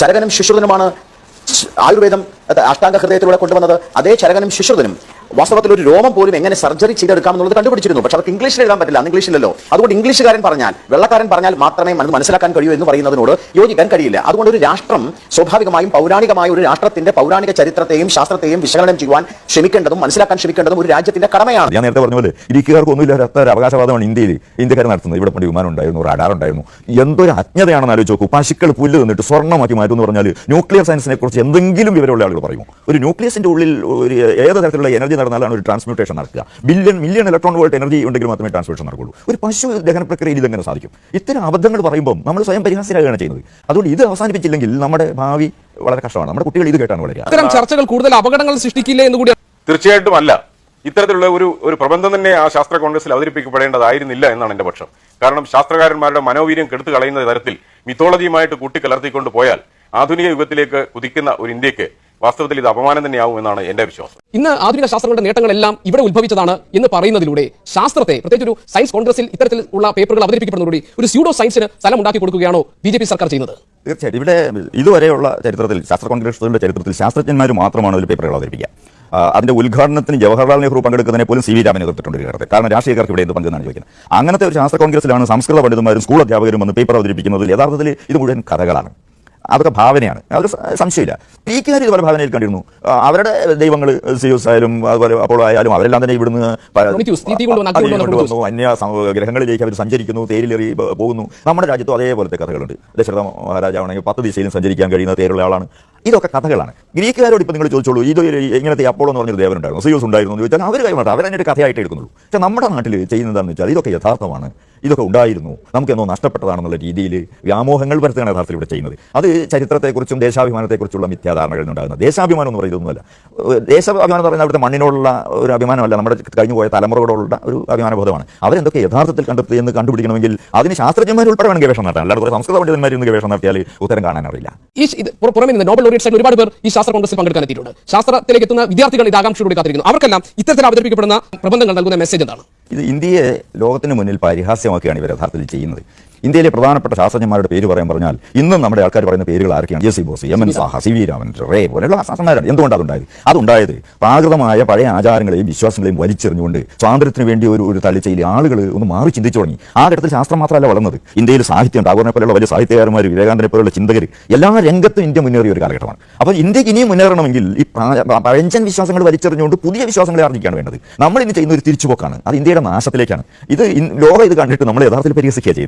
ചരകനും ശുശ്രുതനുമാണ് ആയുർവേദം അഷ്ടാംഗ ഹൃദയത്തിലൂടെ കൊണ്ടുവന്നത്. അതേ ചരകനും ശുശ്രുതനും വാസ്തവത്തിൽ ഒരു രോമം പോലും എങ്ങനെ സർജറി ചെയ്തെടുക്കാമെന്നുള്ളത് കണ്ടുപിടിച്ചിരുന്നു. പക്ഷെ അവർക്ക് ഇംഗ്ലീഷിൽ എഴുതാൻ പറ്റില്ല, അന്ന് ഇംഗ്ലീഷിലല്ലോ. അതുകൊണ്ട് ഇംഗ്ലീഷുകാരൻ പറഞ്ഞാൽ, വെള്ളക്കാരൻ പറഞ്ഞാൽ മാത്രമേ മനസ്സിലാക്കാൻ കഴിയൂ എന്ന് പറയുന്നതിനോട് യോജിക്കാൻ കഴിയില്ല. അതുകൊണ്ട് ഒരു രാഷ്ട്രം സ്വാഭാവികമായും പൗരാണികമായ ഒരു രാഷ്ട്രത്തിന്റെ പൗരാണിക ചരിത്രത്തെയും ശാസ്ത്രത്തെയും വിശകലനം ചെയ്യുവാൻ ശ്രമിക്കേണ്ടതും മനസ്സിലാക്കാൻ ശ്രമിക്കേണ്ടതും ഒരു രാജ്യത്തിന്റെ കടമയാണ്. ഞാൻ നേരത്തെ പറഞ്ഞ പോലെ ഗ്രീക്കുകാർക്ക് ഒന്നുമില്ലാത്ത ഒരു അവകാശവാദമാണ് ഇന്ത്യക്കാർ നടത്തുന്നത്. ഇവിടെ പണ്ട് വിമാനം ഉണ്ടായിരുന്നു, റഡാർ ഉണ്ടായിരുന്നു. എന്തൊരു അജ്ഞതയാണെന്ന് ആലോചിച്ച് നോക്കൂ. പശുക്കൾ പുല്ല് നിന്നിട്ട് സ്വർണ്ണമാക്കി മാറ്റും എന്ന് പറഞ്ഞാൽ ന്യൂക്ലിയർ സയൻസിനെ കുറിച്ച് എന്തെങ്കിലും വിവരമുള്ള ആളുകൾ പറയുമോ? ഒരു ന്യൂക്ലിയസിന്റെ ഉള്ളിൽ ഒരു ഏത് തരത്തിലുള്ള എനർജി നടന്നാലാണ് ഒരു ട്രാൻസ്മ്യൂട്ടേഷൻ നടക്കുക? മില്യൺ ഇലക്ട്രോൺ വോൾട്ട് എനർജി ഉണ്ടെങ്കിൽ മാത്രമേ ട്രാൻസ്മ്യൂട്ടേഷൻ നടക്കുള്ളൂ. ഒരു പശു ദഹന പ്രക്രിയയിൽ ഇതെങ്ങനെ സാധിക്കും? ഇത്തരം അബദ്ധങ്ങൾ പറയുമ്പോൾ നമ്മൾ സ്വയം പരിഹാസ്യരാകുകയാണ് ചെയ്യുന്നത്. അതുകൊണ്ട് ഇത് അവസാനിപ്പിച്ചില്ലെങ്കിൽ നമ്മുടെ ഭാവി വളരെ കഷ്ടമാണ്. നമ്മുടെ കുട്ടികൾ ഇത് കേട്ടാണ് വളരെ. ഇത്തരം ചർച്ചകൾ കൂടുതൽ അപകടങ്ങൾ സൃഷ്ടിക്കില്ലേ എന്ന് കൂടി. തീർച്ചയായിട്ടും അല്ല. ഇത്തരത്തിലുള്ള ഒരു പ്രബന്ധം തന്നെ ആ ശാസ്ത്ര കോൺഗ്രസിൽ അവതരിപ്പിക്കപ്പെടേണ്ടതായിരുന്നില്ല എന്നാണ് എന്റെ പക്ഷം. കാരണം ശാസ്ത്രകാരന്മാരുടെ മനോവീര്യം കെടുത്തു കളയുന്ന തരത്തിൽ മിത്തോളജിയുമായിട്ട് കൂട്ടിക്കലർത്തിക്കൊണ്ട് പോയാൽ ആധുനിക യുഗത്തിലേക്ക് കുതിക്കുന്ന ഒരു ഇന്ത്യക്ക് വാസ്തവത്തിൽ ഇത് അപമാനം തന്നെയാവും എന്നാണ് എന്റെ വിശ്വാസം. ഇന്ന് ആധുനിക ശാസ്ത്രങ്ങളുടെ നേട്ടങ്ങളെല്ലാം ഇവിടെ ഉത്ഭവിച്ചതാണ് എന്ന് പറയുന്നതിലൂടെ ശാസ്ത്രത്തെ, പ്രത്യേകിച്ച് ഒരു സയൻസ് കോൺഗ്രസിൽ ഇത്തരത്തിലുള്ള പേപ്പറുകൾ അവതരിപ്പിക്കപ്പെടുന്നതോടെ ഒരു സ്യൂഡോ സയൻസിന് സ്ഥലം ഉണ്ടാക്കി കൊടുക്കുകയാണോ BJP സർക്കാർ ചെയ്യുന്നത്? തീർച്ചയായിട്ടും ഇവിടെ ഇതുവരെയുള്ള ചരിത്രത്തിൽ, ശാസ്ത്ര കോൺഗ്രസുകളുടെ ചരിത്രത്തിൽ ശാസ്ത്രജ്ഞന്മാർ മാത്രമാണ് ഒരു പേപ്പറുകൾ അവതരിപ്പിക്കുക. അതിന്റെ ഉദ്ഘാടനത്തിന് ജവഹർലാൽ നെഹ്റു പങ്കെടുക്കുന്നതിനെ പോലും CV രാമൻ എതിർത്തിട്ടുണ്ട് ഒരു ഘട്ടത്തിൽ. കാരണം രാഷ്ട്രീയക്കാർക്ക് ഇവിടെ എന്ത് പങ്കെന്നാണ് ചോദിക്കുന്നത്. അങ്ങനത്തെ ഒരു ശാസ്ത്ര കോൺഗ്രസിലാണ് സംസ്കൃത പണ്ഡിതന്മാരും സ്കൂൾ അധ്യാപകരും വന്ന് പേപ്പർ അവതരിപ്പിക്കുന്നത്. യഥാർത്ഥത്തിൽ ഇത് മുഴുവൻ കഥകളാണ്, അതൊക്കെ ഭാവനയാണ്, അതൊരു സംശയമില്ല. പീക്കാർ ഇതുപോലെ ഭാവനയിൽ കണ്ടിരുന്നു. അവരുടെ ദൈവങ്ങൾ സിയൂസ് ആയാലും അതുപോലെ അപ്പോളോ ആയാലും അവരെല്ലാം തന്നെ ഇവിടുന്ന് അന്യ ഗ്രഹങ്ങളിലേക്ക് അവർ സഞ്ചരിക്കുന്നു, തേരിലേറി പോകുന്നു. നമ്മുടെ രാജ്യത്തും അതേപോലത്തെ കഥകളുണ്ട്. ദശരഥ മഹാരാജാവാണെങ്കിൽ 10 ദിശയിലും സഞ്ചരിക്കാൻ കഴിയുന്ന തേരുള്ള ആളാണ്. ഇതൊക്കെ കഥകളാണ്. ഗ്രീക്കുകാരോട് ഇപ്പം നിങ്ങൾ ചോദിച്ചോളൂ, ഇത് ഇങ്ങനത്തെ അപ്പോളോ എന്ന് പറഞ്ഞൊരു ദേവനുണ്ടായിരുന്നു, സിയൂസ് ഉണ്ടായിരുന്നു എന്ന് ചോദിച്ചാൽ അവർ കൈമാറട്ടെ, അവരതിൻ്റെ ഒരു കഥയായിട്ട് എടുക്കുന്നുള്ളൂ. പക്ഷേ നമ്മുടെ നാട്ടിൽ ചെയ്യുന്നതാണെന്ന് വെച്ചാൽ ഇതൊക്കെ യഥാർത്ഥമാണ്, ഇതൊക്കെ ഉണ്ടായിരുന്നു, നമുക്കെന്നോ നഷ്ടപ്പെട്ടതാണെന്നുള്ള രീതിയിൽ വ്യാമോഹങ്ങൾ വരുത്തുകയാണ് യഥാർത്ഥത്തിൽ ഇവിടെ ചെയ്യുന്നത്. അത് ചരിത്രത്തെക്കുറിച്ചും ദേശാഭിമാനത്തെക്കുറിച്ചുള്ള മിഥ്യാധാരണകളിൽ ഉണ്ടാകുന്നത്. ദേശാഭിമാനം എന്ന് പറയുന്നതൊന്നുമല്ല. ദേശാഭിമാനം എന്ന് പറയുന്നത് അവിടുത്തെ മണ്ണിനോടുള്ള ഒരു അഭിമാനമല്ല, നമ്മുടെ കഴിഞ്ഞു പോയ തലമുറകളോടുള്ള ഒരു അഭിമാനബോധമാണ്. അവരെന്തൊക്കെ യഥാർത്ഥത്തിൽ കണ്ടെത്തി എന്ന് കണ്ടുപിടിക്കണമെങ്കിൽ അതിന് ശാസ്ത്രജ്ഞന്മാർ ഉൾപ്പെടെ വേണം ഗവേഷണം നടത്താൻ. അല്ലാതെ സംസ്കൃത പണ്ഡിതന്മാർ ഇന്ന് ഗവേഷണം നടത്തിയാൽ ഉത്തരം കാണാനറിയില്ല. പുറമെ നിന്ന് നോബൽ ലോറിയറ്റ്സ് ഒരുപാട് പേർ ഈ ശാസ്ത്ര കോൺഗ്രസിൽ പങ്കെടുക്കാൻ എത്തിയിട്ടുണ്ട്. ശാസ്ത്രത്തിലേക്ക് എത്തുന്ന വിദ്യാർത്ഥികൾ ഇത് ആകാംക്ഷയോടെ കാത്തിരിക്കുന്നു. അവർക്കെല്ലാം ഇത്തരത്തിൽ അവതരിപ്പിക്കപ്പെടുന്ന പ്രബന്ധങ്ങൾ നൽകുന്ന മെസ്സേജ് എന്താണ്? ഇത് ഇന്ത്യയെ ലോകത്തിന് മുന്നിൽ പരിഹാസ്യമാക്കുകയാണ് ഇവർ യഥാർത്ഥത്തിൽ ചെയ്യുന്നത്. ഇന്ത്യയിലെ പ്രധാനപ്പെട്ട ശാസ്ത്രജ്ഞന്മാരുടെ പേര് പറഞ്ഞാൽ ഇന്നും നമ്മുടെ ആൾക്കാർ പറയുന്ന പേരുകൾ ആരൊക്കെയാണ്? JC ബോസ്, MN സാഹ, CV രാമൻ, റേ പോലെയുള്ള ശാസ്ത്രജ്ഞന്മാരാണ്. എന്തുകൊണ്ടാണ് അതുണ്ടായത്? പ്രാകൃതമായ പഴയ ആചാരങ്ങളെയും വിശ്വാസങ്ങളെയും വലിച്ചെറിഞ്ഞുകൊണ്ട് സ്വാതന്ത്ര്യത്തിന് വേണ്ടി ഒരു തള്ളിച്ചയിൽ ആളുകൾ ഒന്ന് മാറി ചിന്തിച്ചു തുടങ്ങി. ആ ഘട്ടത്തിൽ ശാസ്ത്രം മാത്രമല്ല വളർന്നത്. ഇന്ത്യയിൽ സാഹിത്യം, ടാഗോറിനെ പോലെയുള്ള വലിയ സാഹിത്യകാരന്മാർ, വിവേകാനന്ദനെ പോലുള്ള ചിന്തകർ, എല്ലാ രംഗത്തും ഇന്ത്യ മുന്നേറിയ ഒരു കാലഘട്ടമാണ്. അപ്പോൾ ഇന്ത്യക്ക് ഇനിയും മുന്നേറണമെങ്കിൽ ഈ പഴഞ്ചൻ വിശ്വാസങ്ങൾ വലിച്ചെറിഞ്ഞുകൊണ്ട് പുതിയ വിശ്വാസങ്ങളെ ആർജിക്കുകയാണ് വേണ്ടത്. നമ്മൾ ഇന്ന് ചെയ്യുന്ന ഒരു തിരിച്ചുപോക്കാണ്. അത് ഇന്ത്യയുടെ നാശത്തിലേക്കാണ്. ഇത് ലോകം ഇത് കണ്ടിട്ട് നമ്മൾ യഥാർത്ഥത്തിൽ പരിഹസിക്കുക ചെയ്യുന്നത്.